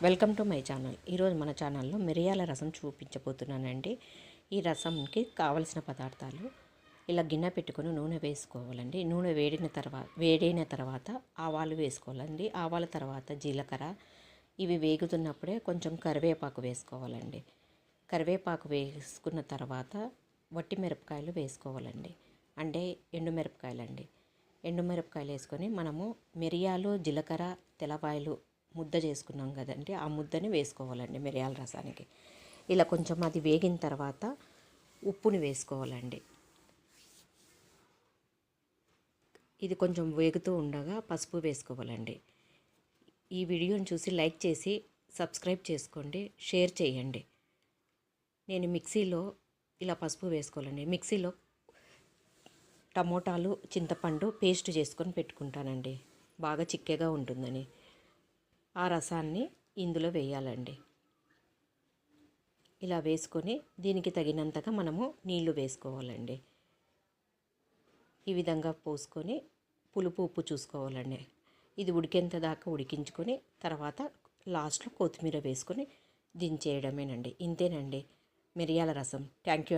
Welcome to my channel. ఈరోజు మన ఛానల్లో మిరియాల రసం చూపించబోతున్నానండి. ఈ రసంకి కావలసిన పదార్థాలు ఇలా గిన్నె పెట్టుకొని నూనె వేసుకోవాలండి. నూనె వేడైన తర్వాత ఆవాలు వేసుకోవాలండి. ఆవాల తర్వాత జీలకర్ర. ఇవి వేగుతున్నప్పుడే కొంచెం కరివేపాకు వేసుకోవాలండి. కరివేపాకు వేసుకున్న తర్వాత వట్టి మిరపకాయలు వేసుకోవాలండి. అంటే ఎండుమిరపకాయలండి. ఎండుమిరపకాయలు వేసుకొని మనము మిరియాలు, జీలకర్ర, తెల్లవాయలు ముద్ద చేసుకున్నాం కదండి, ఆ ముద్దని వేసుకోవాలండి మిరియాల రసానికి. ఇలా కొంచెం అది వేగిన తర్వాత ఉప్పుని వేసుకోవాలండి. ఇది కొంచెం వేగుతూ ఉండగా పసుపు వేసుకోవాలండి. ఈ వీడియోని చూసి లైక్ చేసి సబ్స్క్రైబ్ చేసుకోండి, షేర్ చేయండి. నేను మిక్సీలో ఇలా పసుపు వేసుకోవాలండి. మిక్సీలో టమోటాలు, చింతపండు పేస్ట్ చేసుకొని పెట్టుకుంటానండి, బాగా చిక్కగా ఉంటుందని. ఆ రసాన్ని ఇందులో వేయాలండి. ఇలా వేసుకొని దీనికి తగినంతగా మనము నీళ్లు వేసుకోవాలండి. ఈ విధంగా పోసుకొని పులుపు ఉప్పు చూసుకోవాలండి. ఇది ఉడికేంత దాకా ఉడికించుకొని తర్వాత లాస్ట్లో కొత్తిమీర వేసుకొని దించేయడమేనండి. ఇంతేనండి మిరియాల రసం. థ్యాంక్ యూ అండి.